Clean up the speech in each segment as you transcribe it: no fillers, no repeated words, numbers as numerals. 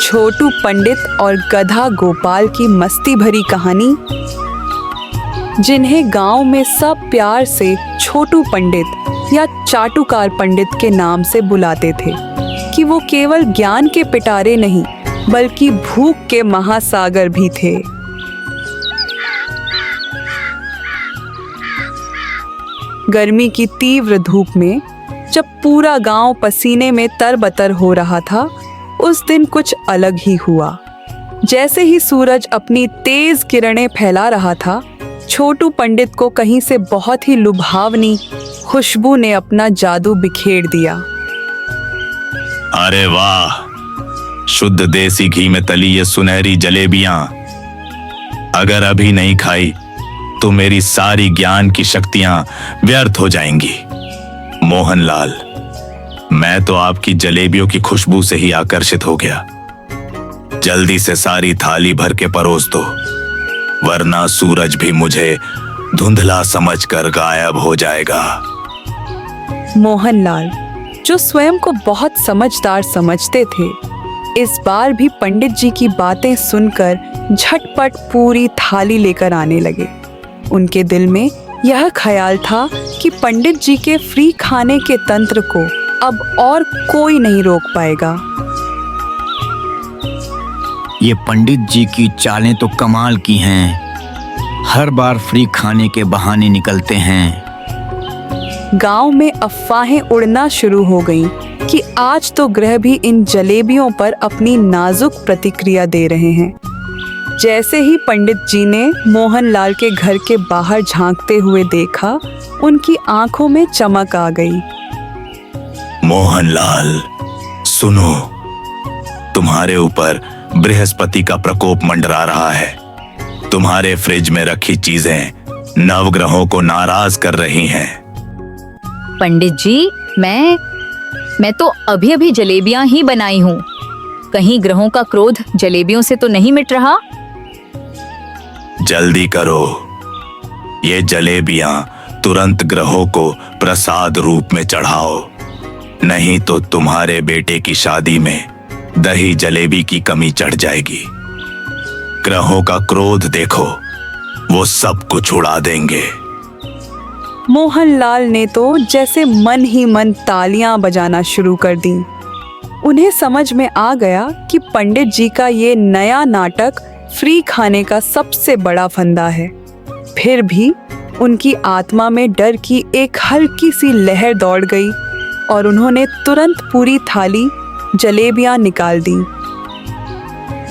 छोटू पंडित और गधा गोपाल की मस्ती भरी कहानी, जिन्हें गांव में सब प्यार से छोटू पंडित या चाटुकार पंडित के नाम से बुलाते थे, कि वो केवल ज्ञान के पिटारे नहीं बल्कि भूख के महासागर भी थे। गर्मी की तीव्र धूप में जब पूरा गांव पसीने में तरबतर हो रहा था, उस दिन कुछ अलग ही हुआ। जैसे ही सूरज अपनी तेज किरणें फैला रहा था, छोटू पंडित को कहीं से बहुत ही लुभावनी खुशबू ने अपना जादू बिखेर दिया। अरे वाह, शुद्ध देसी घी में तली ये सुनहरी जलेबियां अगर अभी नहीं खाई तो मेरी सारी ज्ञान की शक्तियां व्यर्थ हो जाएंगी। मोहनलाल, मैं तो आपकी जलेबियों की खुशबू से ही आकर्षित हो गया। जल्दी से सारी थाली भर के परोस दो, वरना सूरज भी मुझे धुंधला समझकर गायब हो जाएगा। मोहनलाल, जो स्वयं को बहुत समझदार समझते थे, इस बार भी पंडित जी की बातें सुनकर झटपट पूरी थाली लेकर आने लगे। उनके दिल में यह ख्याल था कि पंडित जी के फ्री खाने के तंत्र को अब और कोई नहीं रोक पाएगा। ये पंडित जी की चालें तो कमाल की हैं। हर बार फ्री खाने के बहाने निकलते हैं। गांव में अफवाहें उड़ना शुरू हो गईं कि आज तो ग्रह भी इन जलेबियों पर अपनी नाजुक प्रतिक्रिया दे रहे हैं। जैसे ही पंडित जी ने मोहनलाल के घर के बाहर झांकते हुए देखा, उनकी आंखों में चमक आ गई। मोहनलाल, सुनो, तुम्हारे ऊपर बृहस्पति का प्रकोप मंडरा रहा है। तुम्हारे फ्रिज में रखी चीजें नवग्रहों को नाराज कर रही हैं। पंडित जी, मैं तो अभी जलेबियां ही बनाई हूँ। कहीं ग्रहों का क्रोध जलेबियों से तो नहीं मिट रहा? जल्दी करो, ये जलेबियां तुरंत ग्रहों को प्रसाद रूप में चढ़ाओ, नहीं तो तुम्हारे बेटे की शादी में दही जलेबी की कमी चढ़ जाएगी। ग्रहों का क्रोध देखो, वो सब कुछ उड़ा देंगे। मोहनलाल ने तो जैसे मन ही मन तालियां बजाना शुरू कर दी। उन्हें समझ में आ गया कि पंडित जी का ये नया नाटक फ्री खाने का सबसे बड़ा फंदा है। फिर भी उनकी आत्मा में डर की एक हल्की सी लहर दौड़ गई और उन्होंने तुरंत पूरी थाली जलेबियां निकाल दी।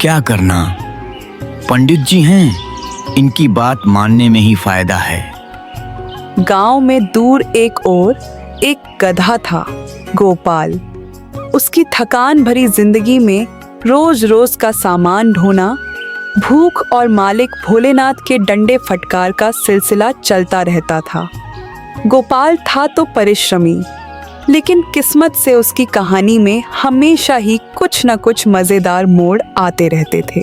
क्या करना, पंडित जी हैं, इनकी बात मानने में ही फायदा है। गांव में दूर एक ओर एक गधा था, गोपाल। उसकी थकान भरी जिंदगी में रोज रोज का सामान ढोना, भूख और मालिक भोलेनाथ के डंडे फटकार का सिलसिला चलता रहता था। गोपाल था तो परिश्रमी, लेकिन किस्मत से उसकी कहानी में हमेशा ही कुछ न कुछ मजेदार मोड़ आते रहते थे।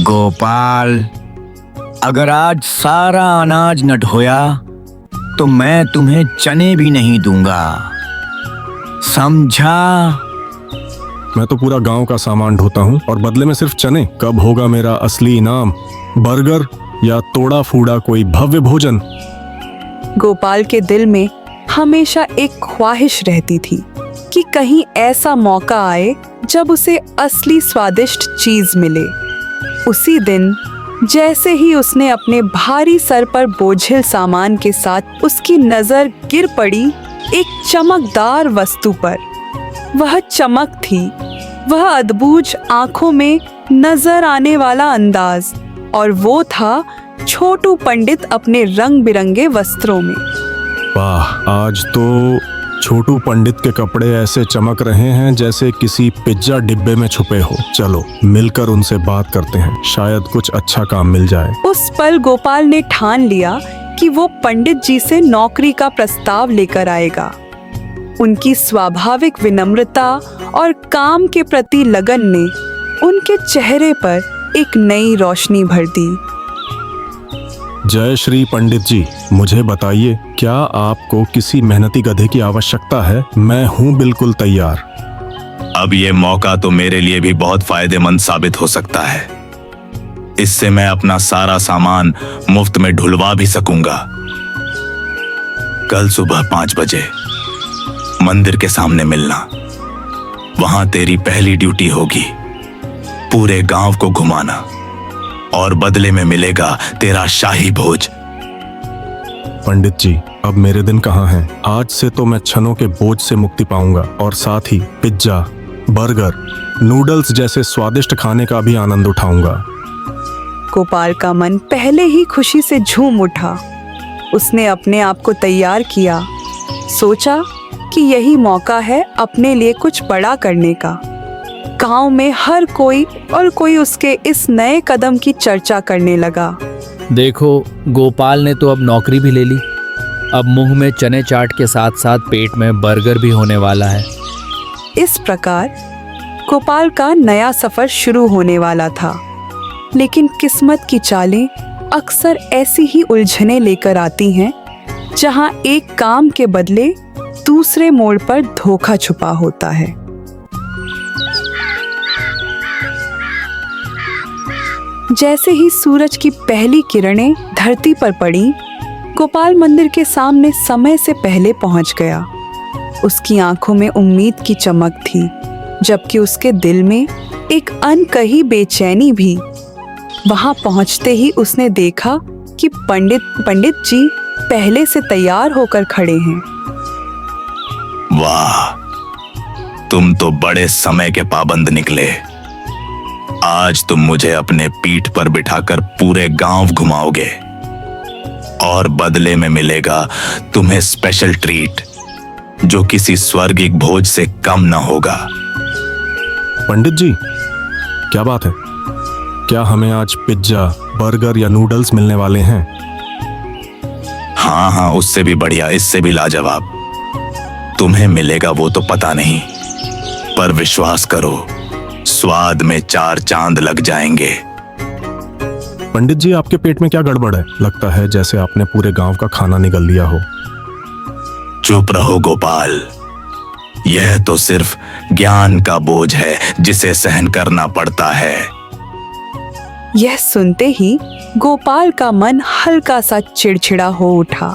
गोपाल, अगर आज सारा अनाज न ढोया तो मैं तुम्हें चने भी नहीं दूंगा, समझा? मैं तो पूरा गांव का सामान ढोता हूँ और बदले में सिर्फ चने। कब होगा मेरा असली इनाम? बर्गर या तोड़ा फूड़ा कोई भव्य भोजन? गोपाल के दिल में हमेशा एक ख्वाहिश रहती थी कि कहीं ऐसा मौका आए जब उसे असली स्वादिष्ट चीज मिले। उसी दिन जैसे ही उसने अपने भारी सर पर बोझिल सामान के साथ उसकी नजर गिर पड़ी एक चमकदार वस्तु पर। वह चमक थी, वह अद्भुत आंखों में नजर आने वाला अंदाज, और वो था छोटू पंडित अपने रंग बिरंगे वस्त्रों में। वाह, आज तो छोटू पंडित के कपड़े ऐसे चमक रहे हैं जैसे किसी पिज्जा डिब्बे में छुपे हो। चलो मिलकर उनसे बात करते हैं, शायद कुछ अच्छा काम मिल जाए। उस पल गोपाल ने ठान लिया कि वो पंडित जी से नौकरी का प्रस्ताव लेकर आएगा। उनकी स्वाभाविक विनम्रता और काम के प्रति लगन ने उनके चेहरे पर एक नई रोशनी भर दी। जय श्री पंडित जी, मुझे बताइए, क्या आपको किसी मेहनती गधे की आवश्यकता है? मैं हूँ बिल्कुल तैयार। अब ये मौका तो मेरे लिए भी बहुत फायदेमंद साबित हो सकता है। इससे मैं अपना सारा सामान मुफ्त में ढुलवा भी सकूंगा। कल सुबह 5 बजे मंदिर के सामने मिलना। वहां तेरी पहली ड्यूटी होगी पूरे गांव को घुमाना, और बदले में मिलेगा तेरा शाही भोज। पंडित जी, अब मेरे दिन कहाँ हैं? आज से तो मैं छनों के बोझ से मुक्ति पाऊंगा और साथ ही पिज्जा, बर्गर, नूडल्स जैसे स्वादिष्ट खाने का भी आनंद उठाऊंगा। गोपाल का मन पहले ही खुशी से झूम उठा। उसने अपने आप को तैयार किया, सोचा कि यही मौका है अपने लिए कुछ बड़ा करने का। गांव में हर कोई उसके इस नए कदम की चर्चा करने लगा। देखो, गोपाल ने तो अब नौकरी भी ले ली। अब मुंह में चने चाट के साथ साथ पेट में बर्गर भी होने वाला है। इस प्रकार गोपाल का नया सफर शुरू होने वाला था। लेकिन किस्मत की चालें अक्सर ऐसी ही उलझनें लेकर आती हैं, जहां एक काम के बदले दूसरे मोड़ पर धोखा छुपा होता है। जैसे ही सूरज की पहली किरणें धरती पर पड़ी, गोपाल मंदिर के सामने समय से पहले पहुंच गया। उसकी आंखों में उम्मीद की चमक थी, जबकि उसके दिल में एक अनकही बेचैनी भी। वहां पहुंचते ही उसने देखा कि पंडित जी पहले से तैयार होकर खड़े हैं। वाह, तुम तो बड़े समय के पाबंद निकले। आज तुम मुझे अपने पीठ पर बिठाकर पूरे गांव घुमाओगे, और बदले में मिलेगा तुम्हें स्पेशल ट्रीट, जो किसी स्वर्गिक भोज से कम न होगा। पंडित जी, क्या बात है? क्या हमें आज पिज्जा, बर्गर या नूडल्स मिलने वाले हैं? हाँ, उससे भी बढ़िया, इससे भी लाजवाब। तुम्हें मिलेगा वो तो पता नहीं, पर विश्वास करो, स्वाद में 4 चांद लग जाएंगे। पंडित जी, आपके पेट में क्या गड़बड़ है? लगता है जैसे आपने पूरे गांव का खाना निगल लिया हो। चुप रहो गोपाल, यह तो सिर्फ ज्ञान का बोझ है जिसे सहन करना पड़ता है। यह सुनते ही गोपाल का मन हल्का सा चिड़चिड़ा हो उठा,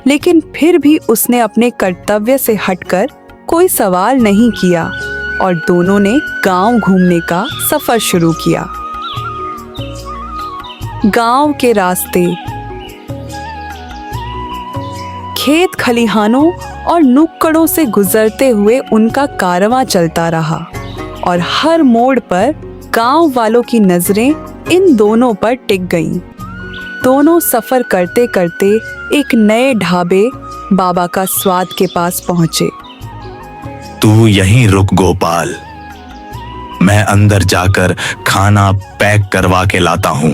लेकिन फिर भी उसने अपने कर्तव्य से हटकर कोई सवाल नहीं किया और दोनों ने गांव घूमने का सफर शुरू किया। गांव के रास्ते, खेत खलिहानों और नुक्कड़ों से गुजरते हुए उनका कारवां चलता रहा, और हर मोड़ पर गांव वालों की नजरें इन दोनों पर टिक गईं। दोनों सफर करते करते एक नए ढाबे बाबा का स्वाद के पास पहुंचे। तू यहीं रुक गोपाल, मैं अंदर जाकर खाना पैक करवा के लाता हूं।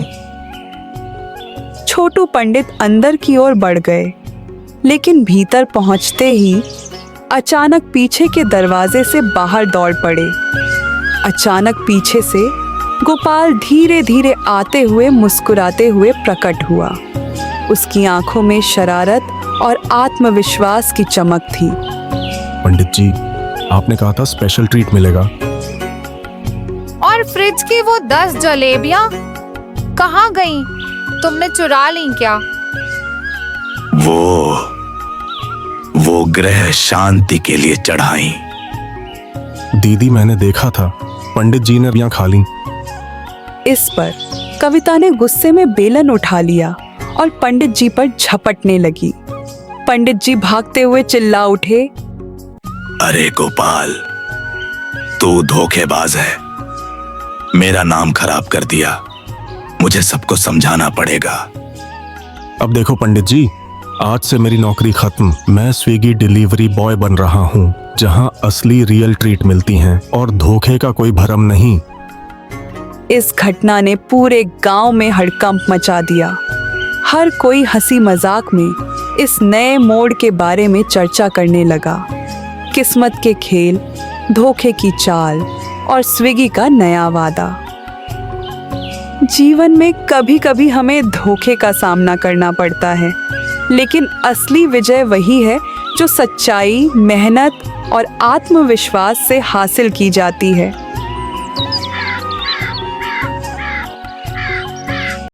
छोटू पंडित अंदर की ओर बढ़ गए, लेकिन भीतर पहुंचते ही अचानक पीछे के दरवाजे से बाहर दौड़ पड़े। अचानक पीछे से गोपाल धीरे धीरे आते हुए मुस्कुराते हुए प्रकट हुआ। उसकी आंखों में शरारत और आत्मविश्वास की चमक थी। पंडित जी, आपने कहा था स्पेशल ट्रीट मिलेगा। और फ्रिज की वो 10 जलेबियां कहाँ गईं? तुमने चुरा ली क्या? वो ग्रह शांति के लिए चढ़ाई। दीदी, मैंने देखा था, पंडित जी ने यहाँ खा ली। इस पर कविता ने गुस्से में बेलन उठा लिया और पंडित जी पर झपटने लगी। पंडित जी भागते हुए चिल्ला उठे, अरे गोपाल, तू धोखेबाज है, मेरा नाम खराब कर दिया, मुझे सबको समझाना पड़ेगा। अब देखो पंडित जी, आज से मेरी नौकरी खत्म। मैं स्विगी डिलीवरी बॉय बन रहा हूँ, जहाँ असली रियल ट्रीट मिलती हैं और धोखे का कोई भरम नहीं। इस घटना ने पूरे गांव में हड़कंप मचा दिया। हर कोई हंसी मजाक में इस नए मोड़ के बारे में चर्चा करने लगा। किस्मत के खेल, धोखे की चाल और स्विगी का नया वादा। जीवन में कभी कभी हमें धोखे का सामना करना पड़ता है, लेकिन असली विजय वही है जो सच्चाई, मेहनत और आत्मविश्वास से हासिल की जाती है।